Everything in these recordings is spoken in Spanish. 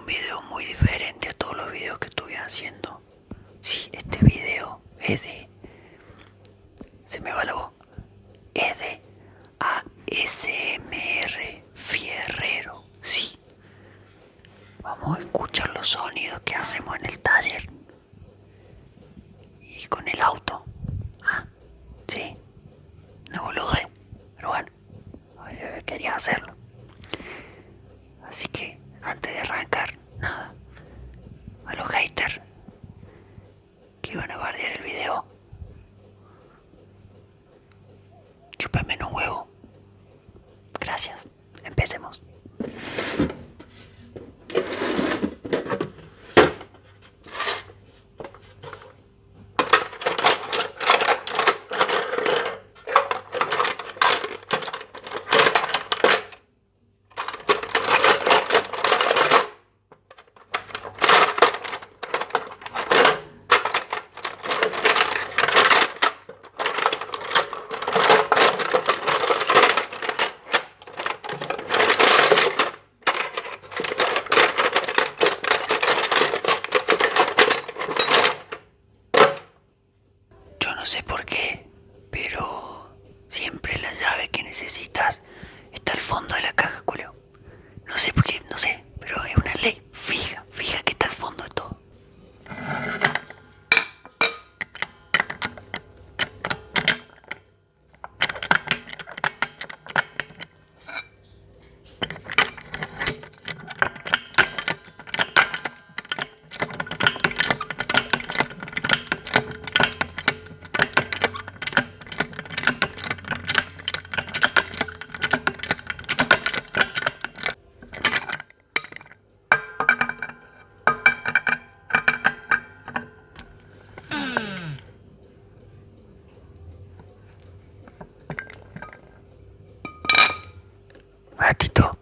video muy diferente a todos los videos que estuve haciendo. Sí, este video es de... Se me va la voz. Es de ASMR Fierrero. Sí. Vamos a escuchar los sonidos que hacemos en el taller. Y con el auto. Ah, sí. No boludé. Pero bueno, yo quería hacerlo. Así que, antes de arrancar, nada. A los haters que iban a bardear el video, chúpenme en un huevo. Gracias. Empecemos. Yo no sé por qué, pero siempre la llave que necesitas está al fondo de la caja, culeo. No sé por qué, no sé, pero es una ley. Fija que está al fondo de todo. Gatito,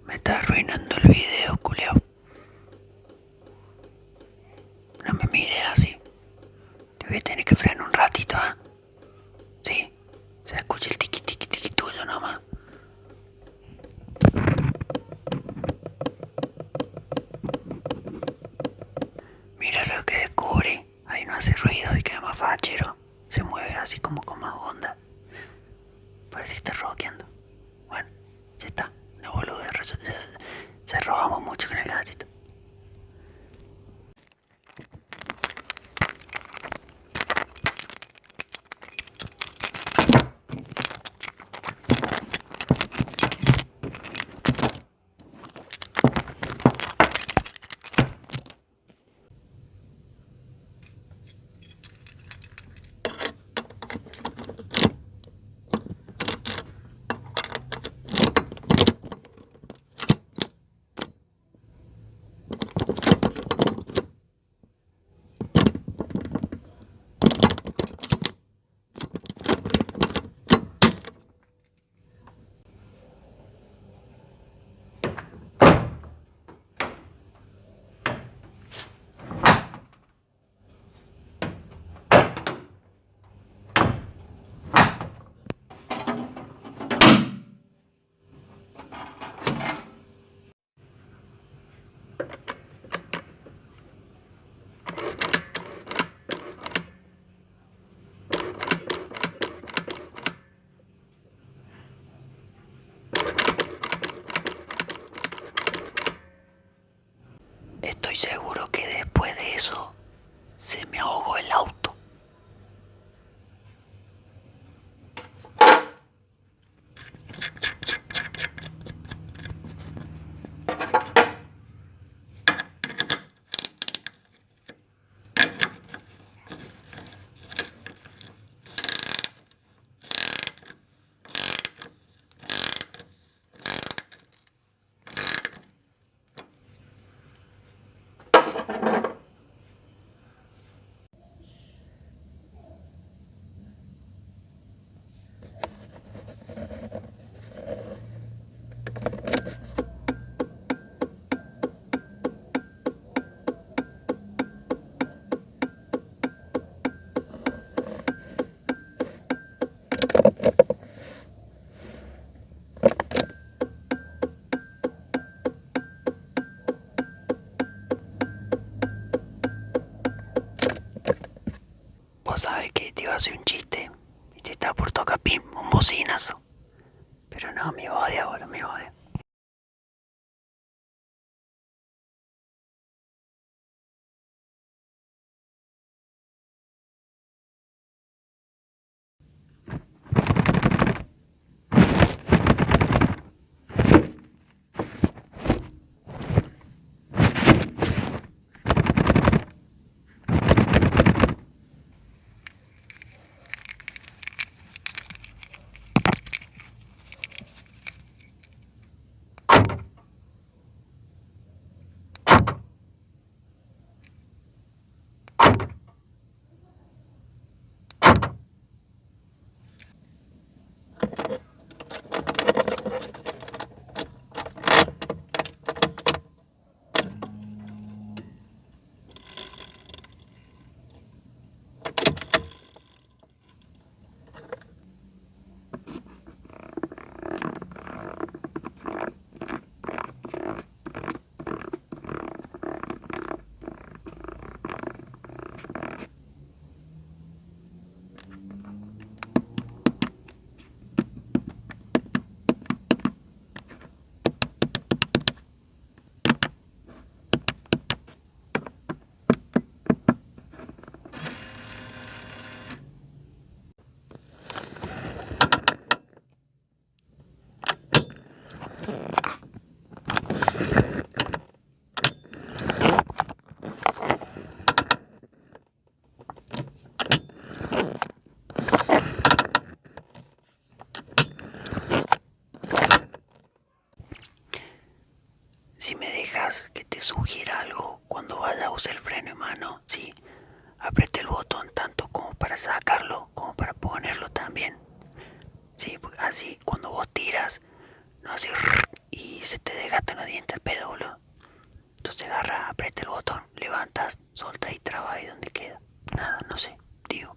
me está arruinando el video, culeo. No me mires así. Te voy a tener que frenar un ratito, ¿ah? Sí, se escucha el tiqui tiqui tiqui tuyo nomás. Mira lo que descubrí. Ahí no hace ruido y queda más fachero. Se mueve así como con más onda. Parece que está rockeando. Bueno, ya está. No boludo, se robamos mucho con el gatito. soy un chiste. Y te está por tocar pim, un bocinazo. Pero no, me odia ahora, me odia. Si me dejas que te sugiera algo cuando vaya a usar el freno de mano, sí, apriete el botón tanto como para sacarlo como para ponerlo también. Sí, porque así cuando vos tiras, no hace y se te desgastan los dientes el pedo, boludo. Entonces agarra, aprieta el botón, levantas, solta y traba ahí donde queda. Nada, no sé, digo.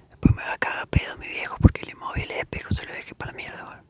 Después me va a cagar pedo mi viejo porque le moví el espejo, se lo dejé para la mierda, boludo.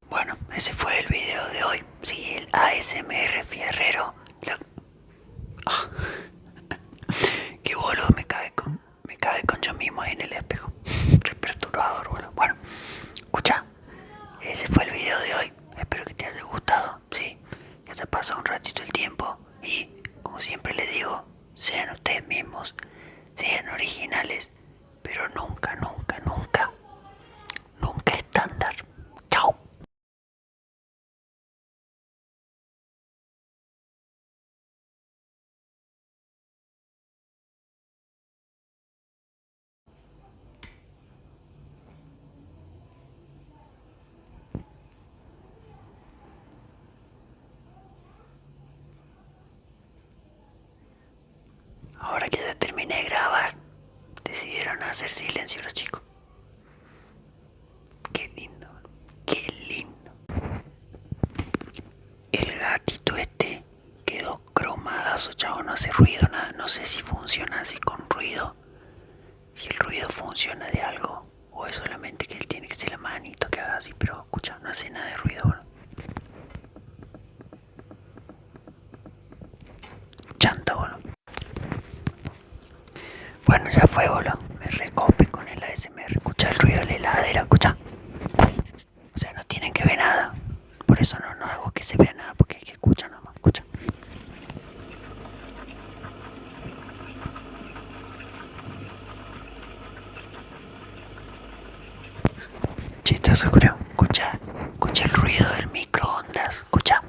Bueno, ese fue el video de hoy. Sí, el ASMR Fierrero. Ah, qué boludo, me cae con yo mismo ahí en el espejo. Qué perturbador, boludo. Bueno, escucha, ese fue el video de hoy. Espero que te haya gustado. Sí, ya se pasó un ratito el tiempo. Y, como siempre les digo, sean ustedes mismos, sean originales, pero nunca, nunca, nunca, nunca estándar. Chao. a hacer silencio los chicos. Qué lindo, qué lindo. El gatito este quedó cromadazo, chavo, no hace ruido, nada. No sé si funciona así con ruido. Si el ruido funciona de algo o es solamente que él tiene que ser la manito que haga así, pero escucha, no hace nada de ruido, boludo. Chanta, boludo. Bueno, ya fue, boludo. Me recope con el ASMR. Escucha el ruido de la heladera, escucha. O sea, no tienen que ver nada. Por eso no hago que se vea nada, porque hay que escuchar nomás, escucha. Chistoso, creo. Escucha, escucha el ruido del microondas, escucha.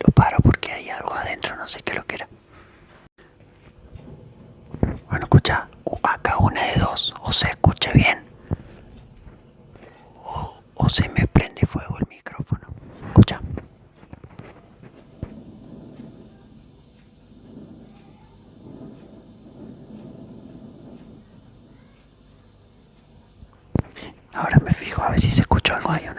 Lo paro porque hay algo adentro, no sé qué lo que era. Bueno, escucha, acá una de dos, o se escucha bien, o se me prende fuego el micrófono. Escucha. Ahora me fijo a ver si se escucha algo ahí.